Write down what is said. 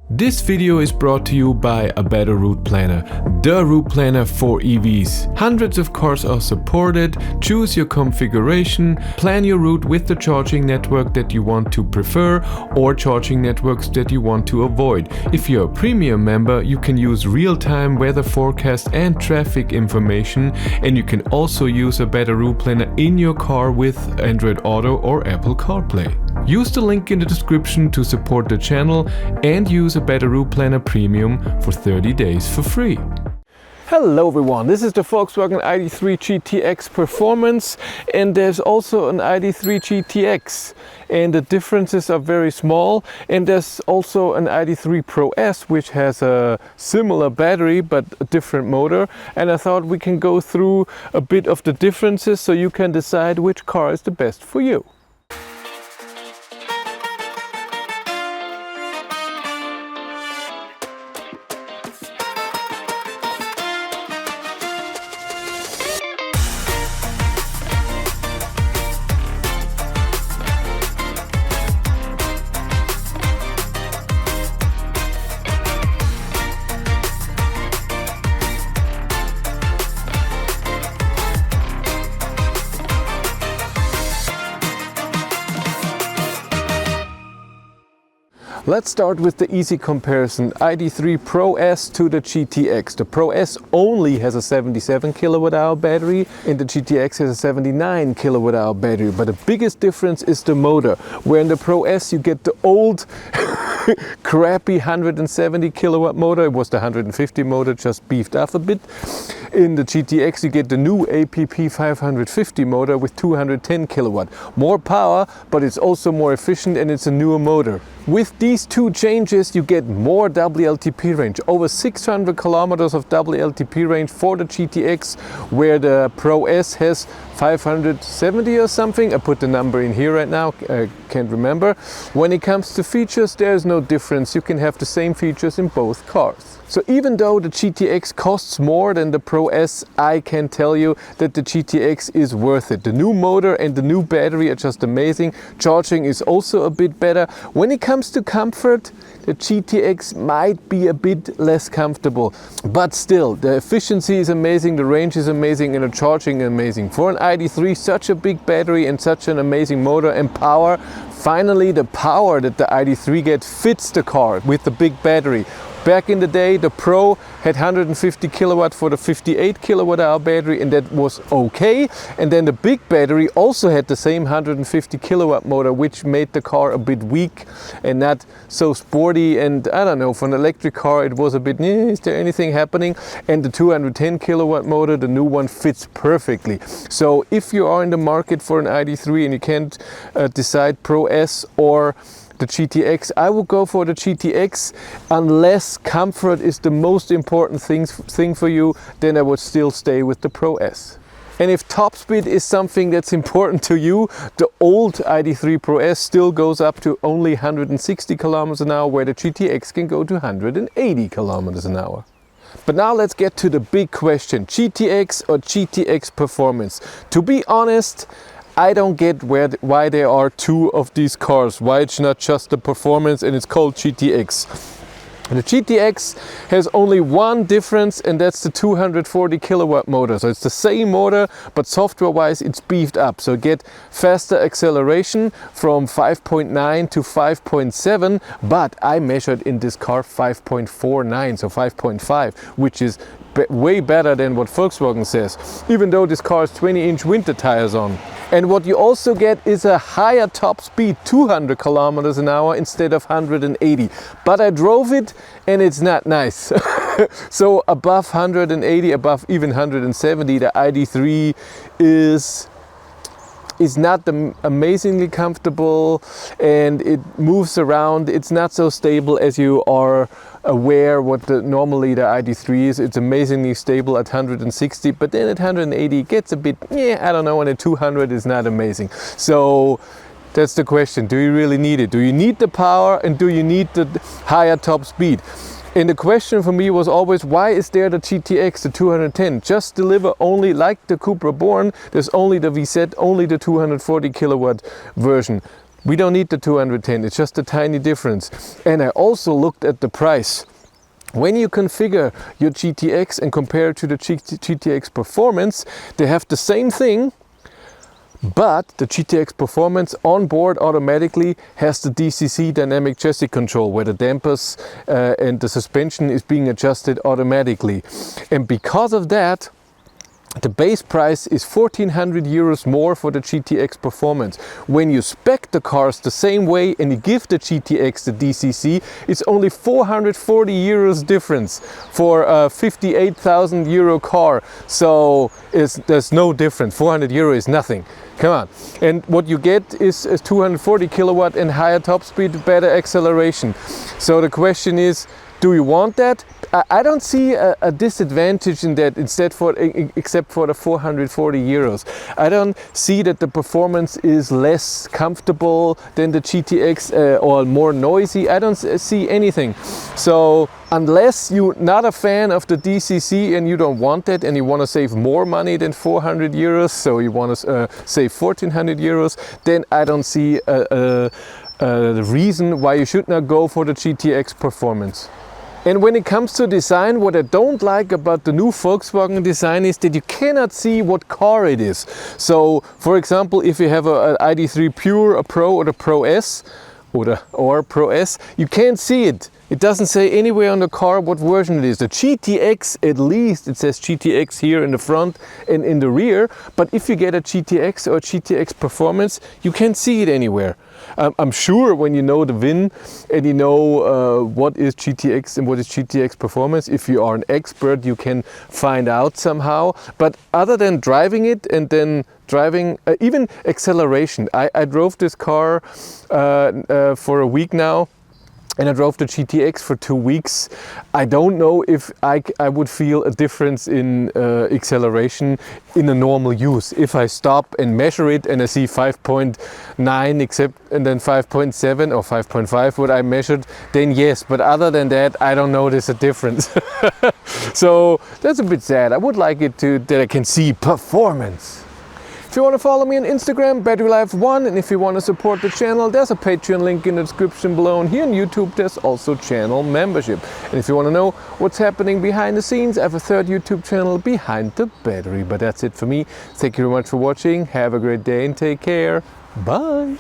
This video is brought to you by A Better Route Planner, the route planner for EVs. Hundreds of cars are supported. Choose your configuration, plan your route with the charging network that you want to prefer or charging networks that you want to avoid. If you're a premium member, you can use real-time weather forecast and traffic information, and you can also use A Better Route Planner in your car with Android Auto or Apple CarPlay. Use the link in the description to support the channel and use A Better Route Planner Premium for 30 days for free. Hello everyone, this is the Volkswagen Id.3 GTX Performance, and there's also an Id.3 GTX, and the differences are very small. And there's also an Id.3 Pro S, which has a similar battery but a different motor, and I thought we can go through a bit of the differences so you can decide which car is the best for you. Let's start with the easy comparison, Id.3 Pro S to the GTX. The Pro S only has a 77 kilowatt-hour battery and the GTX has a 79 kilowatt-hour battery. But the biggest difference is the motor, where in the Pro S you get the old crappy 170 kilowatt motor. It was the 150 motor, just beefed up a bit. In the GTX you get the new APP 550 motor with 210 kilowatt. More power, but it's also more efficient and it's a newer motor. With these two changes you get more WLTP range, over 600 kilometers of WLTP range for the GTX, where the Pro S has 570 or something. I put the number in here right now, I can't remember. When it comes to features, there's no difference. You can have the same features in both cars. So even though the GTX costs more than the Pro S, I can tell you that the GTX is worth it. The new motor and the new battery are just amazing. Charging is also a bit better. When it comes to comfort, the GTX might be a bit less comfortable, but still the efficiency is amazing, the range is amazing, and the charging is amazing. For an Id.3, such a big battery and such an amazing motor and power, finally the power that the Id.3 gets fits the car with the big battery. Back in the day, the Pro had 150 kilowatt for the 58 kilowatt hour battery, and that was okay. And then the big battery also had the same 150 kilowatt motor, which made the car a bit weak and not so sporty. And I don't know, for an electric car it was a bit, is there anything happening? And the 210 kilowatt motor, the new one, fits perfectly. So if you are in the market for an Id.3 and you can't decide Pro S or the GTX, I will go for the GTX. Unless comfort is the most important thing for you, then I would still stay with the Pro S. And if top speed is something that's important to you, the old Id.3 Pro S still goes up to only 160 kilometers an hour, where the GTX can go to 180 kilometers an hour. But now let's get to the big question, GTX or GTX Performance. To be honest, I don't get why there are two of these cars, why it's not just the Performance and it's called GTX. The GTX has only one difference, and that's the 240 kilowatt motor. So it's the same motor, but software wise it's beefed up. So get faster acceleration from 5.9 to 5.7, but I measured in this car 5.49, so 5.5, which is way better than what Volkswagen says, even though this car has 20-inch winter tires on. And what you also get is a higher top speed, 200 kilometers an hour instead of 180. But I drove it and it's not nice. So above 180, above even 170, the Id.3 is not amazingly comfortable, and it moves around. It's not so stable as you are aware what normally the Id.3 is. It's amazingly stable at 160, but then at 180 it gets a bit, I don't know, and at 200 is not amazing. So that's the question, do you really need it? Do you need the power and do you need the higher top speed? And the question for me was always, why is there the GTX, the 210? Just deliver only like the Cupra Born. There's only the VZ, only the 240 kilowatt version. We don't need the 210, it's just a tiny difference. And I also looked at the price. When you configure your GTX and compare it to the GTX Performance, they have the same thing, but the GTX Performance on board automatically has the DCC dynamic chassis control, where the dampers and the suspension is being adjusted automatically. And because of that, the base price is 1,400 euros more for the GTX Performance. When you spec the cars the same way and you give the GTX the DCC, it's only 440 euros difference for a 58,000 euro car. So there's no difference. 400 euro is nothing. Come on. And what you get is 240 kilowatt and higher top speed, better acceleration. So the question is, do you want that? I don't see a disadvantage in that, except for the 440 euros. I don't see that the performance is less comfortable than the GTX or more noisy. I don't see anything. So unless you're not a fan of the DCC and you don't want that and you want to save more money than 400 euros, so you want to save 1,400 euros, then I don't see the reason why you should not go for the GTX Performance. And when it comes to design, what I don't like about the new Volkswagen design is that you cannot see what car it is. So, for example, if you have an ID.3 Pure, a Pro or the Pro S, or Pro S, you can't see it. It doesn't say anywhere on the car what version it is. The GTX, at least it says GTX here in the front and in the rear, but if you get a GTX or GTX Performance, you can't see it anywhere. I'm sure when you know the VIN and you know what is GTX and what is GTX Performance, if you are an expert, you can find out somehow. But other than driving it and then driving, even acceleration. I drove this car for a week now, and I drove the GTX for 2 weeks. I don't know if I would feel a difference in acceleration in a normal use. If I stop and measure it and I see 5.9 and then 5.7 or 5.5 what I measured, then yes. But other than that, I don't notice a difference. So that's a bit sad. I would like it that I can see performance. If you want to follow me on Instagram, BatteryLife1, and if you want to support the channel, there's a Patreon link in the description below, and here on YouTube there's also channel membership. And if you want to know what's happening behind the scenes, I have a third YouTube channel, Behind the Battery. But that's it for me. Thank you very much for watching. Have a great day and take care. Bye.